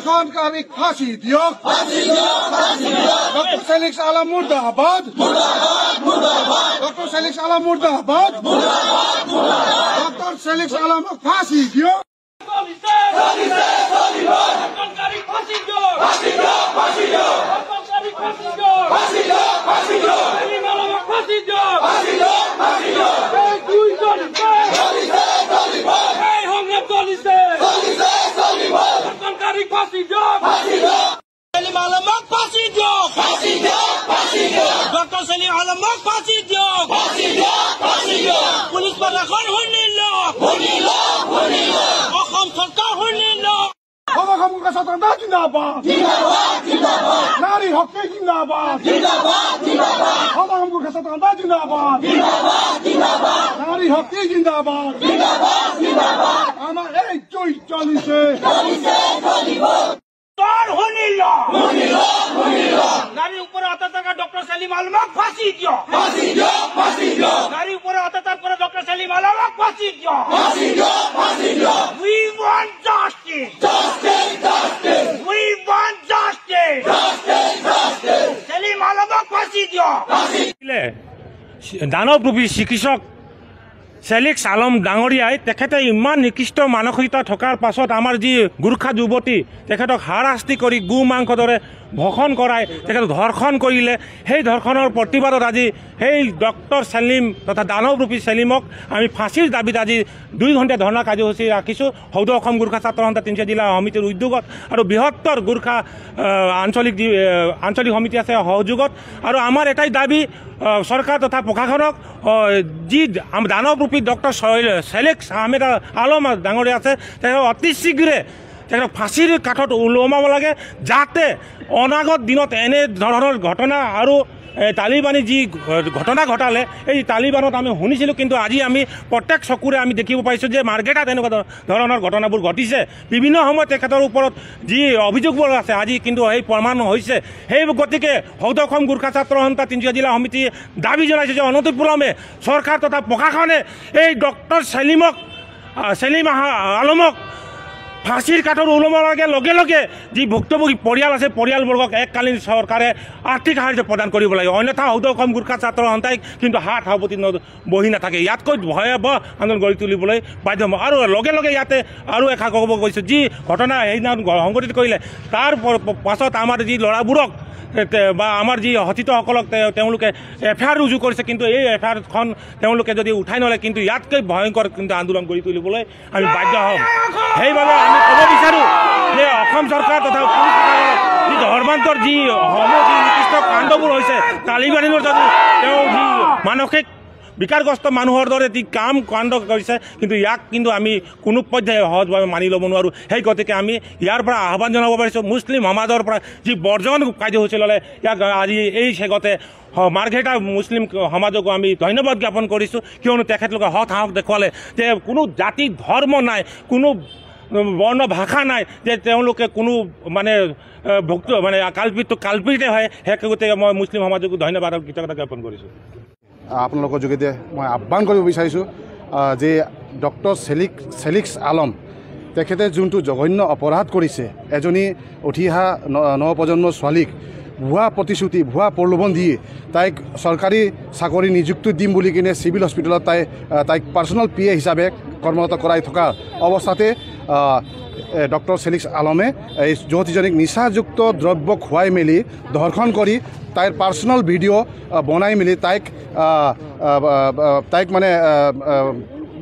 ধর্ষণকারী ফাঁসি দিয়ক ডক্টর সেলিক্স আলম মুর্দাবাদ ডক্টর সেলিক্স আলম মুর্দাবাদ ডক্টর সেলিক্স আলম ফাঁসি দিয়ক Dr. Salim Alam ফাঁসি দিয়ক পুলিশ প্রশাসন শুনিল অসম চৰকাৰ শুনিল অসম স্বাধীনতা জিন্দাবাদ নারী হকি জিন্দাবাদ অসম স্বাধীনতা জিন্দাবাদ নারী হকি জিন্দাবাদ আমার এই জয় চলিছে শুনিল নারীর উপরে অত্যাচার ডক্টর সালিম আলমক ফাঁসি দিয়ক নারীর উপরে অত্যাচার করে ডক্টর সালিম আলমক ফাঁসি দিয়ক We want justice. We want justice. Salim আলমক ফাঁসি দিয়ক দানৱৰূপী চিকিৎসক সেলিক্স আলম ডাঙৰীয়াই তেখেতে ইমান নিকৃষ্ট মানসিকতা থকাৰ পাছত আমাৰ যি গোৰ্খা যুৱতী তেখেতক হাৰাশাস্তি কৰি গু মাংস দৰে ভক্ষণ কৰাই তেখেতক ধৰ্ষণ কৰিলে সেই ধৰ্ষণৰ প্ৰতিবাদত আজি সেই ডক্টৰ সেলিম তথা দানৱৰূপী সেলিমক আমি ফাঁসিৰ দাবীত আজি 2 ঘণ্টা ধৰ্ণা কাৰ্যসূচী ৰাখিছোঁ সৌদ অসম গোৰ্খা ছাত্ৰ সন্থা তিনিচুকীয়া জিলা সমিতিৰ উদ্যোগত আৰু বৃহত্তৰ গোৰ্খা আঞ্চলিক সমিতি আছে সহযোগত আৰু আমাৰ এটাই দাবী সৰকাৰ তথা প্ৰশাসনক যি দানৱৰূপী ডক্টৰ সেলিক্স আহমেদ আলম ডাঙৰীয়া আছে তেখেতক অতি শীঘ্ৰে তেখেতক ফাঁসিৰ কাঠত ওলমাব লাগে যাতে অনাগত দিনত এনে ধৰণৰ ঘটনা আৰু তালিবানী যি ঘটনা ঘটালে এই তালিবানত আমি শুনিছিলোঁ কিন্তু আজি আমি প্ৰত্যেক চকুৰে আমি দেখিব পাইছোঁ যে মাৰ্কেটত এনেকুৱা ধৰণৰ ঘটনাবোৰ ঘটিছে বিভিন্ন সময়ত তেখেতৰ ওপৰত যি অভিযোগবোৰ আছে আজি কিন্তু সেই প্ৰমাণ হৈছে সেই গতিকে সৌদ অসম গোৰ্খা ছাত্ৰ সন্থা তিনিচুকীয়া জিলা সমিতি দাবী জনাইছে যে অনতিপলমে চৰকাৰ তথা প্ৰশাসনে এই ডক্টৰ সেলিম আলমক ফাঁসিৰ কাঠৰ ওলমাৰ লগে লগে যি ভুক্তভোগী পৰিয়াল আছে পৰিয়ালবৰ্গক এককালীন চৰকাৰে আৰ্থিক সাহায্য প্ৰদান কৰিব লাগে অন্যথা সৌদ অসম গোৰ্খা ছাত্ৰ সন্থাই কিন্তু হাত সাৱটি বহি নাথাকে ইয়াতকৈ ভয়াৱহ আন্দোলন গঢ়ি তুলিবলৈ বাধ্য হ'ব আৰু লগে লগে ইয়াতে আৰু এষাৰ ক'ব গৈছোঁ যি ঘটনা সেইদিনা সংঘটিত কৰিলে তাৰ পাছত আমাৰ যি ল'ৰাবোৰক বা আমাৰ যি হতিতসকলক তেওঁলোকে এফআইআৰ ৰুজু কৰিছে কিন্তু এই এফআইআৰখন তেওঁলোকে যদি উঠাই নলয় কিন্তু ইয়াতকৈ ভয়ংকৰ কিন্তু আন্দোলন গঢ়ি তুলিবলৈ আমি বাধ্য হ'ম সেইবাবে আমি ক'ব বিচাৰোঁ যে অসম চৰকাৰ তথা পুলিচ প্ৰশাসনৰ যি ধৰ্মান্তৰ যি নিকৃষ্ট কাণ্ডবোৰ হৈছে তালিবানীৰ যদি তেওঁ যি মানসিক বিকাৰগ্ৰস্ত মানুহৰ দৰে যি কাণ্ড কৰিছে কিন্তু ইয়াক কিন্তু আমি কোনো পৰ্যায়ে সহজভাৱে মানি ল'ব নোৱাৰোঁ সেই গতিকে আমি ইয়াৰ পৰা আহ্বান জনাব পাৰিছোঁ মুছলিম সমাজৰ পৰা যি বৰ্জন কাৰ্যসূচী ল'লে ইয়াক আজি এই চেগতে মাৰ্ঘেৰিটা মুছলিম সমাজকো আমি ধন্যবাদ জ্ঞাপন কৰিছোঁ কিয়নো তেখেতলোকে সাহস দেখুৱালে যে কোনো জাতি ধৰ্ম নাই কোনো বৰ্ণ ভাষা নাই যে তেওঁলোকে কোনো মানে কালপিতে হয় সেই গতিকে মই মুছলিম সমাজকো ধন্যবাদ আৰু কৃতজ্ঞতা জ্ঞাপন কৰিছোঁ আপোনালোকৰ যোগেদি মই আহ্বান কৰিব বিচাৰিছোঁ যে ডক্টৰ সেলিক্স আলম তেখেতে যোনটো জঘন্য অপৰাধ কৰিছে এজনী উঠি অহা নৱপ্ৰজন্মৰ ছোৱালীক ভুৱা প্ৰতিশ্ৰুতি ভুৱা প্ৰলোভন দি তাইক চৰকাৰী চাকৰি নিযুক্তি দিম বুলি কিনে চিভিল হস্পিটেলত তাইক পাৰ্চনেল PA হিচাপে কৰ্মৰত কৰাই থকা অৱস্থাতে ডক্টৰ সেলিক্স আলমে এই যুৱতীজনীক নিচাযুক্ত দ্ৰব্য খুৱাই মেলি ধৰ্ষণ কৰি তাইৰ পাৰ্চনেল ভিডিঅ' বনাই মেলি তাইক মানে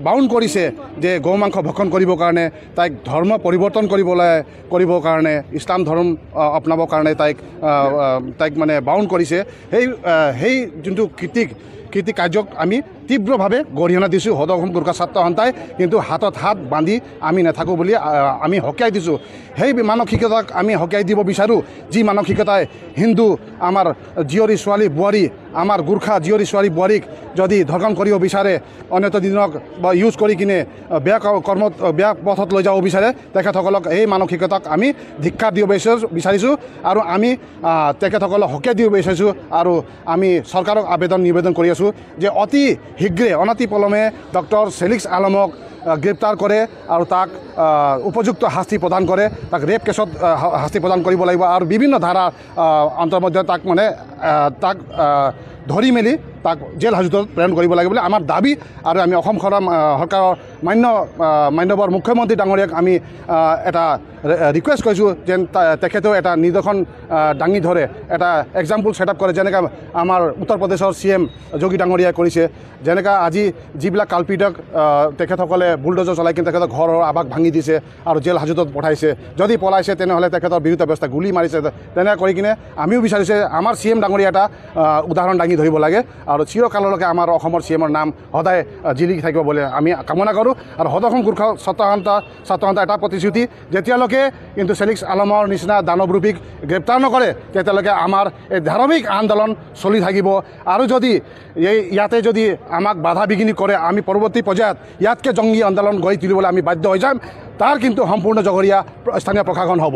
বাউণ্ড কৰিছে যে গৌ মাংস ভক্ষণ কৰিবৰ কাৰণে তাইক ধৰ্ম পৰিৱৰ্তন কৰিবৰ কাৰণে ইছলাম ধৰ্ম অপনাবৰ কাৰণে তাইক মানে বাউণ্ড কৰিছে সেই যোনটো কৃতি কাৰ্যক আমি তীব্ৰভাৱে গৰিহণা দিছোঁ সৌদ অসম গোৰ্খা ছাত্ৰ সন্থাই কিন্তু হাতত হাত বান্ধি আমি নাথাকোঁ বুলি আমি সকীয়াই দিছোঁ সেই মানসিকতাক আমি সকীয়াই দিব বিচাৰোঁ যি মানসিকতাই হিন্দু আমাৰ জীয়ৰী ছোৱালী বোৱাৰী আমাৰ গোৰ্খা জীয়ৰী ছোৱালী বোৱাৰীক যদি ধৰ্ষণ কৰিব বিচাৰে অন্যত দিনক বা ইউজ কৰি কিনে বেয়া পথত লৈ যাব বিচাৰে তেখেতসকলক এই মানসিকতাক আমি ধিক্কাৰ দিব বিচাৰিছোঁ আৰু আমি তেখেতসকলক সকীয়াই দিব বিচাৰিছোঁ আৰু আমি চৰকাৰক নিবেদন কৰি আছোঁ যে অতি শীঘ্ৰে অনতিপলমে ডক্টৰ সেলিক্স আলমক গ্ৰেপ্তাৰ কৰে আৰু তাক উপযুক্ত শাস্তি প্ৰদান কৰে, তাক ৰেপ কেছত শাস্তি প্ৰদান কৰিব লাগিব আৰু বিভিন্ন ধাৰা অন্তৰ্মধ্যে তাক মানে তাক ধৰি মেলি তাক জেল হাজতত প্ৰেৰণ কৰিব লাগে বুলি আমাৰ দাবী। আৰু আমি অসম চৰকাৰৰ মান্যবৰ মুখ্যমন্ত্ৰী ডাঙৰীয়াক আমি এটা ৰিকুৱেষ্ট কৰিছোঁ যেন তেখেতেও এটা নিদৰ্শন দাঙি ধৰে, এটা এক্সাম্পল ছেটআপ কৰে, যেনেকৈ আমাৰ উত্তৰ প্ৰদেশৰ CM যোগী ডাঙৰীয়াই কৰিছে। যেনেকৈ আজি যিবিলাক কালপিতক তেখেতসকলে বুলডোজাৰ চলাই কিনে তেখেতৰ ঘৰৰ আৱাস ভাঙি দিছে আৰু জেল হাজতত পঠাইছে, যদি পলাইছে তেনেহ'লে তেখেতৰ বিৰুদ্ধে ব্যৱস্থা গুলী মাৰিছে, তেনেকৈ কৰি কিনে আমিও বিচাৰিছে আমাৰ CM ডাঙৰীয়া এটা উদাহৰণ দাঙি ধৰিব লাগে আৰু চিৰকাললৈকে আমাৰ অসমৰ CMৰ নাম সদায় জিলিকি থাকিব বুলি আমি কামনা কৰোঁ। আৰু সদৌ গোৰ্খা ছাত্ৰ এটা প্ৰতিশ্ৰুতি, যেতিয়ালৈকে কিন্তু ফেলিক্স আলমৰ নিচিনা দানৱৰূপীক গ্ৰেপ্তাৰ নকৰে তেতিয়ালৈকে আমাৰ এই ধাৰাবাহিক আন্দোলন চলি থাকিব। আৰু যদি ইয়াতে যদি আমাক বাধা বিঘিনি কৰে আমি পৰৱৰ্তী পৰ্যায়ত ইয়াতকৈ জংগী আন্দোলন গঢ়ি তুলিবলৈ আমি বাধ্য হৈ যাম। তাৰ কিন্তু সম্পূৰ্ণ জগৰীয়া স্থানীয় প্ৰশাসন হ'ব।